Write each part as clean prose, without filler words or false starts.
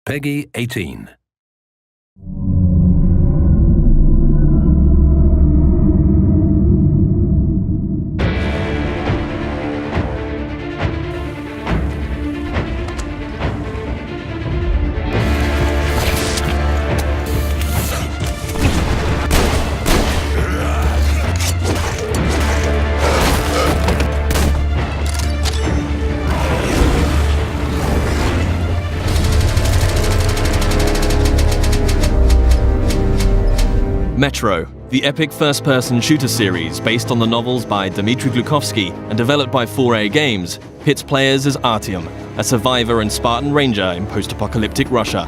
Peggy 18. Metro, the epic first-person shooter series based on the novels by Dmitry Glukhovsky and developed by 4A Games, pits players as Artyom, a survivor and Spartan ranger in post-apocalyptic Russia.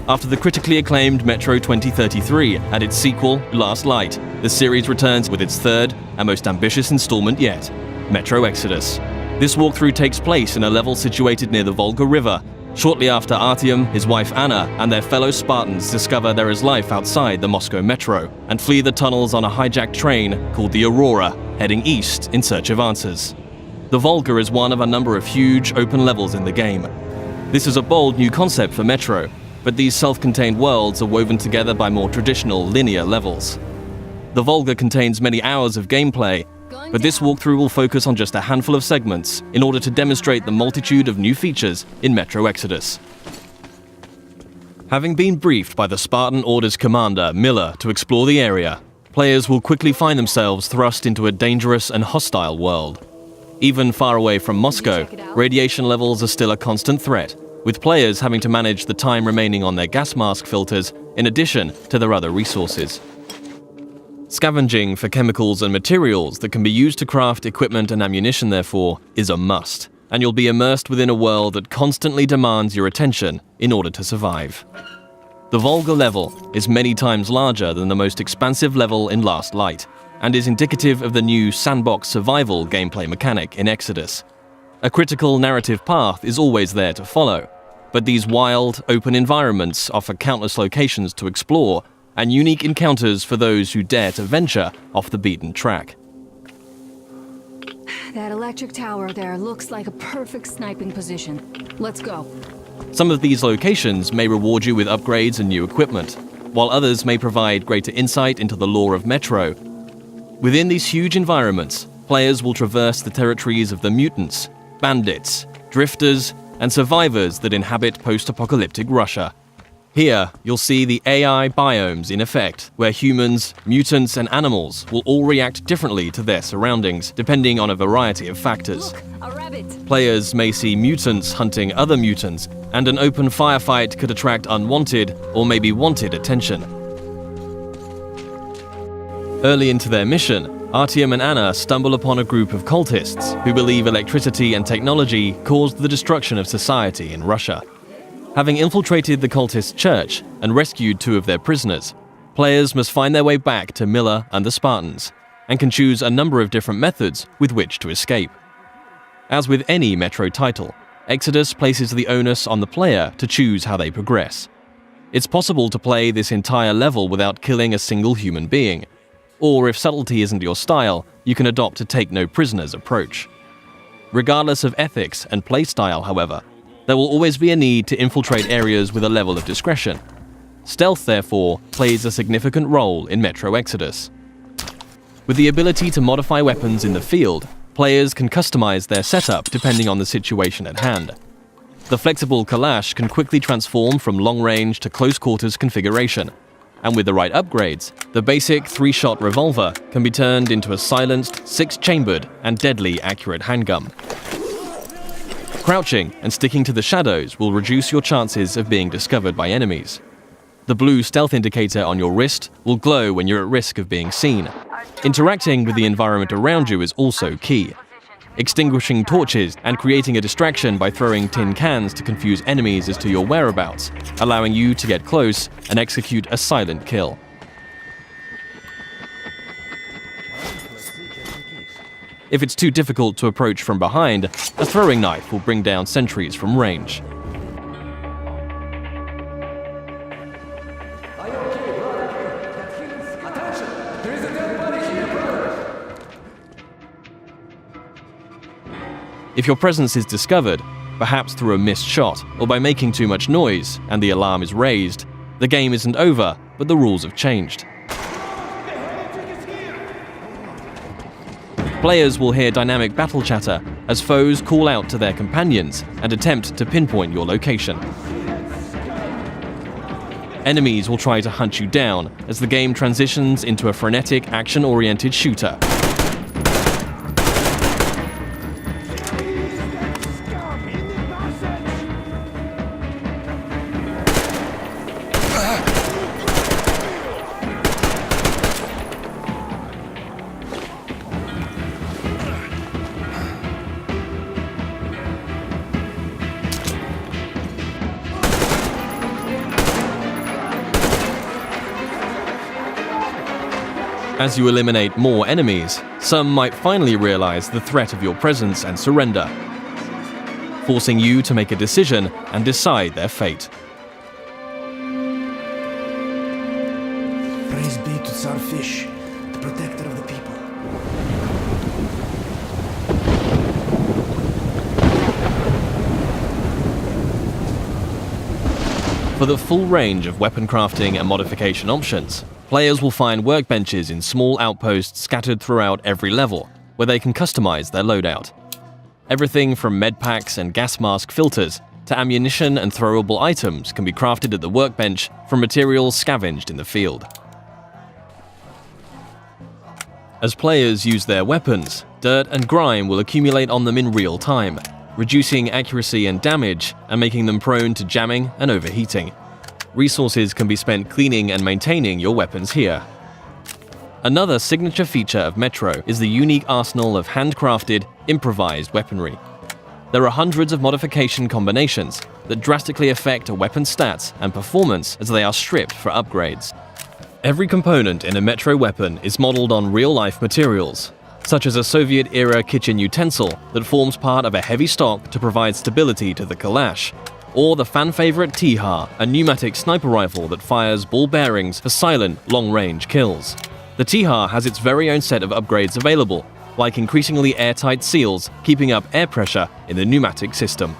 After the critically acclaimed Metro 2033 and its sequel, Last Light, the series returns with its third and most ambitious installment yet, Metro Exodus. This walkthrough takes place in a level situated near the Volga River, shortly after Artyom, his wife Anna, and their fellow Spartans discover there is life outside the Moscow metro and flee the tunnels on a hijacked train called the Aurora, heading east in search of answers. The Volga is one of a number of huge open levels in the game. This is a bold new concept for Metro, but these self-contained worlds are woven together by more traditional linear levels. The Volga contains many hours of gameplay, but this walkthrough will focus on just a handful of segments in order to demonstrate the multitude of new features in Metro Exodus. Having been briefed by the Spartan Orders commander, Miller, to explore the area, players will quickly find themselves thrust into a dangerous and hostile world. Even far away from Moscow, radiation levels are still a constant threat, with players having to manage the time remaining on their gas mask filters in addition to their other resources. Scavenging for chemicals and materials that can be used to craft equipment and ammunition, therefore, is a must, and you'll be immersed within a world that constantly demands your attention in order to survive. The Volga level is many times larger than the most expansive level in Last Light, and is indicative of the new sandbox survival gameplay mechanic in Exodus. A critical narrative path is always there to follow, but these wild, open environments offer countless locations to explore and unique encounters for those who dare to venture off the beaten track. That electric tower there looks like a perfect sniping position. Let's go. Some of these locations may reward you with upgrades and new equipment, while others may provide greater insight into the lore of Metro. Within these huge environments, players will traverse the territories of the mutants, bandits, drifters, and survivors that inhabit post-apocalyptic Russia. Here, you'll see the AI biomes in effect, where humans, mutants, and animals will all react differently to their surroundings, depending on a variety of factors. Look, a rabbit. Players may see mutants hunting other mutants, and an open firefight could attract unwanted or maybe wanted attention. Early into their mission, Artyom and Anna stumble upon a group of cultists who believe electricity and technology caused the destruction of society in Russia. Having infiltrated the cultist church and rescued 2 of their prisoners, players must find their way back to Miller and the Spartans, and can choose a number of different methods with which to escape. As with any Metro title, Exodus places the onus on the player to choose how they progress. It's possible to play this entire level without killing a single human being, or if subtlety isn't your style, you can adopt a take-no-prisoners approach. Regardless of ethics and playstyle, however, there will always be a need to infiltrate areas with a level of discretion. Stealth, therefore, plays a significant role in Metro Exodus. With the ability to modify weapons in the field, players can customize their setup depending on the situation at hand. The flexible Kalash can quickly transform from long-range to close-quarters configuration, and with the right upgrades, the basic 3-shot revolver can be turned into a silenced, 6-chambered, and deadly accurate handgun. Crouching and sticking to the shadows will reduce your chances of being discovered by enemies. The blue stealth indicator on your wrist will glow when you're at risk of being seen. Interacting with the environment around you is also key. Extinguishing torches and creating a distraction by throwing tin cans to confuse enemies as to your whereabouts, allowing you to get close and execute a silent kill. If it's too difficult to approach from behind, a throwing knife will bring down sentries from range. If your presence is discovered, perhaps through a missed shot or by making too much noise and the alarm is raised, the game isn't over, but the rules have changed. Players will hear dynamic battle chatter as foes call out to their companions and attempt to pinpoint your location. Enemies will try to hunt you down as the game transitions into a frenetic, action-oriented shooter. As you eliminate more enemies, some might finally realize the threat of your presence and surrender, forcing you to make a decision and decide their fate. Praise be to Tsar Fish, the protector of the people. For the full range of weapon crafting and modification options, players will find workbenches in small outposts scattered throughout every level, where they can customize their loadout. Everything from medpacks and gas mask filters to ammunition and throwable items can be crafted at the workbench from materials scavenged in the field. As players use their weapons, dirt and grime will accumulate on them in real time, reducing accuracy and damage and making them prone to jamming and overheating. Resources can be spent cleaning and maintaining your weapons here. Another signature feature of Metro is the unique arsenal of handcrafted, improvised weaponry. There are hundreds of modification combinations that drastically affect a weapon's stats and performance as they are stripped for upgrades. Every component in a Metro weapon is modeled on real-life materials, such as a Soviet-era kitchen utensil that forms part of a heavy stock to provide stability to the Kalash, or the fan-favorite T-HAR, a pneumatic sniper rifle that fires ball bearings for silent, long-range kills. The T-HAR has its very own set of upgrades available, like increasingly airtight seals keeping up air pressure in the pneumatic system.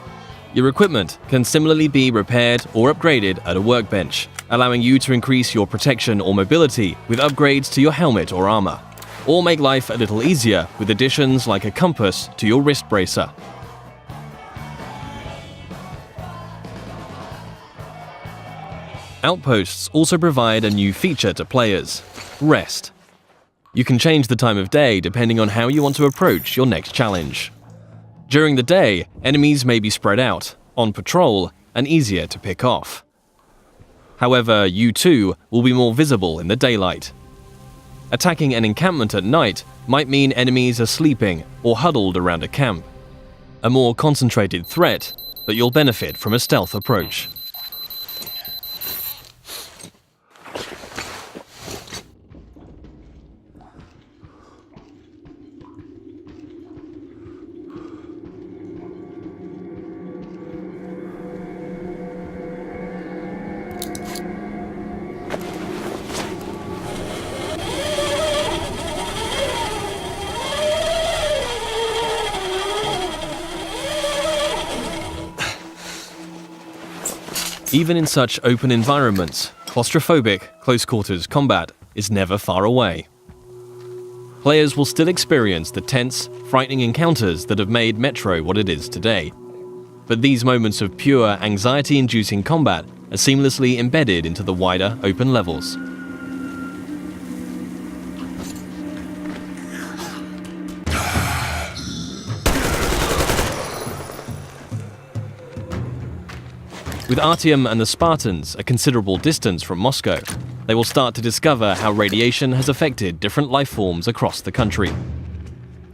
Your equipment can similarly be repaired or upgraded at a workbench, allowing you to increase your protection or mobility with upgrades to your helmet or armor, or make life a little easier with additions like a compass to your wrist bracer. Outposts also provide a new feature to players: rest. You can change the time of day depending on how you want to approach your next challenge. During the day, enemies may be spread out, on patrol, and easier to pick off. However, you too will be more visible in the daylight. Attacking an encampment at night might mean enemies are sleeping or huddled around a camp. A more concentrated threat, but you'll benefit from a stealth approach. Even in such open environments, claustrophobic, close-quarters combat is never far away. Players will still experience the tense, frightening encounters that have made Metro what it is today. But these moments of pure, anxiety-inducing combat are seamlessly embedded into the wider, open levels. With Artyom and the Spartans a considerable distance from Moscow, they will start to discover how radiation has affected different life forms across the country.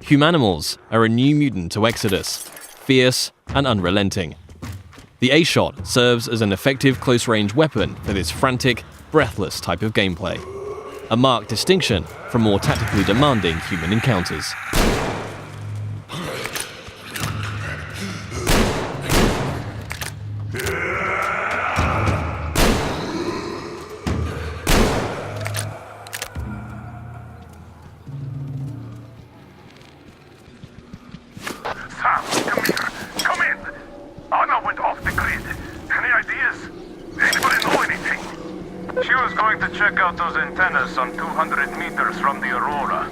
Humanimals are a new mutant to Exodus, fierce and unrelenting. The A-Shot serves as an effective close-range weapon for this frantic, breathless type of gameplay, a marked distinction from more tactically demanding human encounters. Yes. Anybody know anything? She was going to check out those antennas some 200 meters from the Aurora.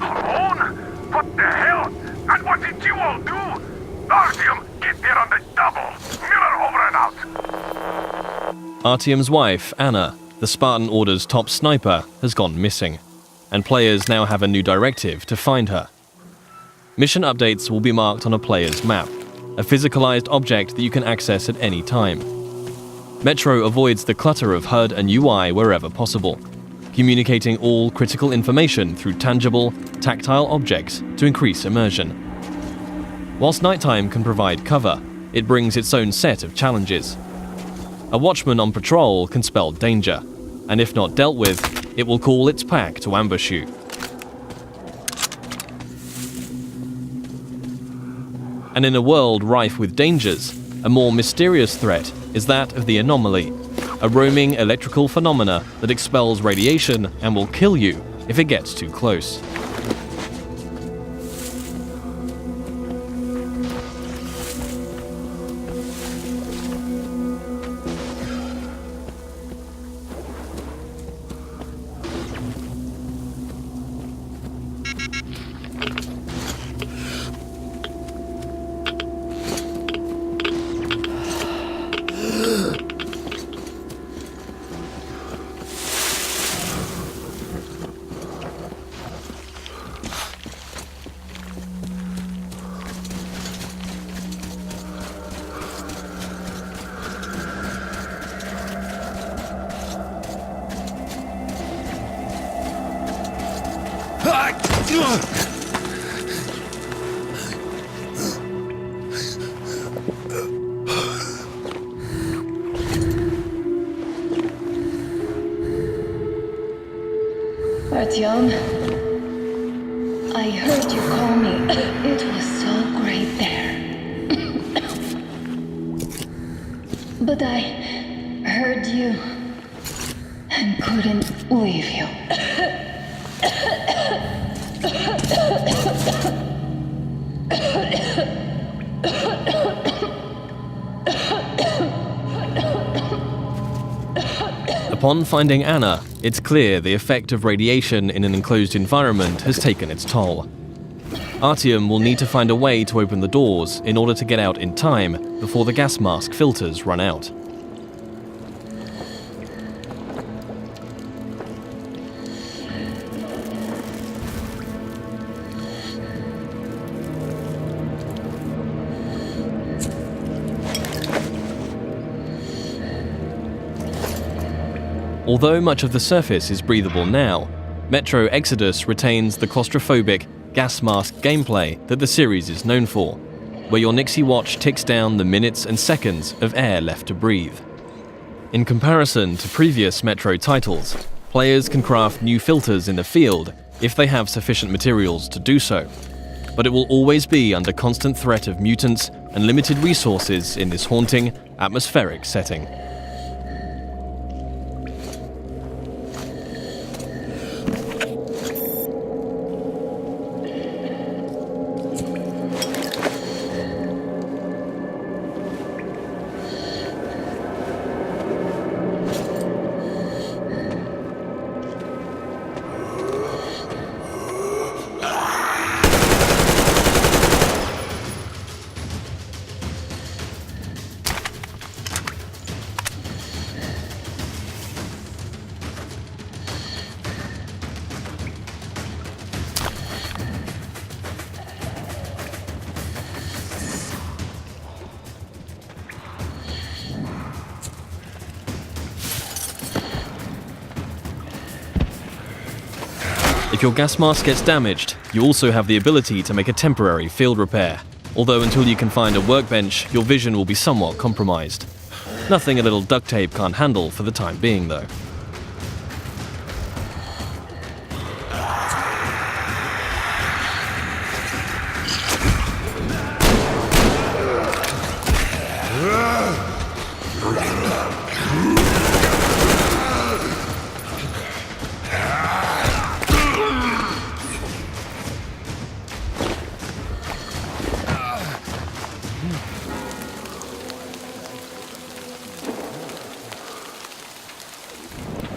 Alone? What the hell? And what did you all do? Artyom, get there on the double. Miller over and out. Artyom's wife, Anna, the Spartan Order's top sniper, has gone missing, and players now have a new directive to find her. Mission updates will be marked on a player's map, a physicalized object that you can access at any time. Metro avoids the clutter of HUD and UI wherever possible, communicating all critical information through tangible, tactile objects to increase immersion. Whilst nighttime can provide cover, it brings its own set of challenges. A watchman on patrol can spell danger, and if not dealt with, it will call its pack to ambush you. And in a world rife with dangers, a more mysterious threat is that of the anomaly, a roaming electrical phenomena that expels radiation and will kill you if it gets too close. Artyom, I heard you call me. It was so great there. But I heard you and couldn't leave you. Upon finding Anna, it's clear the effect of radiation in an enclosed environment has taken its toll. Artyom will need to find a way to open the doors in order to get out in time before the gas mask filters run out. Although much of the surface is breathable now, Metro Exodus retains the claustrophobic, gas mask gameplay that the series is known for, where your Nixie watch ticks down the minutes and seconds of air left to breathe. In comparison to previous Metro titles, players can craft new filters in the field if they have sufficient materials to do so, but it will always be under constant threat of mutants and limited resources in this haunting, atmospheric setting. If your gas mask gets damaged, you also have the ability to make a temporary field repair, although until you can find a workbench, your vision will be somewhat compromised. Nothing a little duct tape can't handle for the time being, though.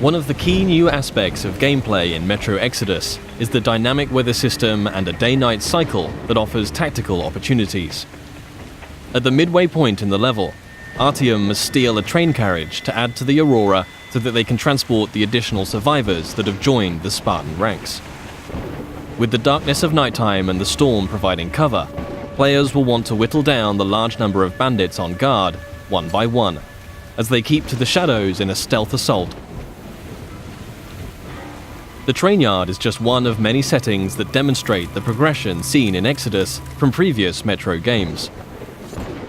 One of the key new aspects of gameplay in Metro Exodus is the dynamic weather system and a day-night cycle that offers tactical opportunities. At the midway point in the level, Artyom must steal a train carriage to add to the Aurora so that they can transport the additional survivors that have joined the Spartan ranks. With the darkness of nighttime and the storm providing cover, players will want to whittle down the large number of bandits on guard, one by one, as they keep to the shadows in a stealth assault. The train yard is just one of many settings that demonstrate the progression seen in Exodus from previous Metro games.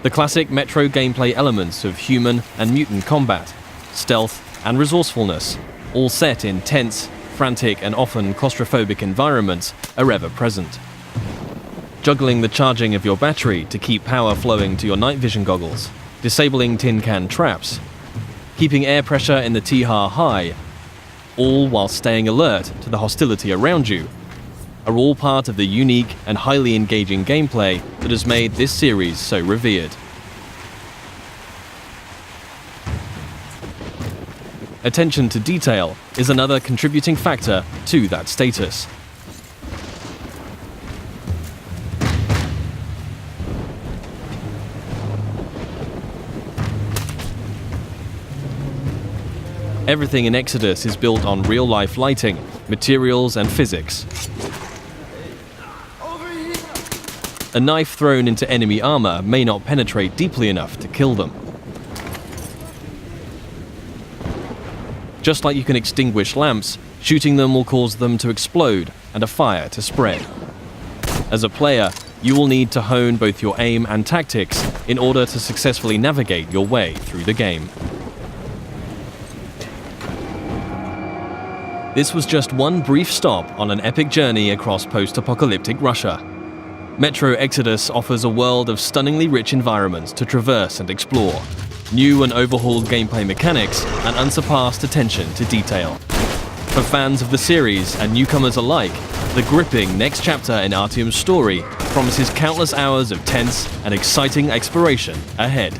The classic Metro gameplay elements of human and mutant combat, stealth and resourcefulness, all set in tense, frantic and often claustrophobic environments, are ever present. Juggling the charging of your battery to keep power flowing to your night vision goggles, disabling tin can traps, keeping air pressure in the T-HAR high, all while staying alert to the hostility around you, are all part of the unique and highly engaging gameplay that has made this series so revered. Attention to detail is another contributing factor to that status. Everything in Exodus is built on real-life lighting, materials and physics. A knife thrown into enemy armor may not penetrate deeply enough to kill them. Just like you can extinguish lamps, shooting them will cause them to explode and a fire to spread. As a player, you will need to hone both your aim and tactics in order to successfully navigate your way through the game. This was just one brief stop on an epic journey across post-apocalyptic Russia. Metro Exodus offers a world of stunningly rich environments to traverse and explore, new and overhauled gameplay mechanics, and unsurpassed attention to detail. For fans of the series and newcomers alike, the gripping next chapter in Artyom's story promises countless hours of tense and exciting exploration ahead.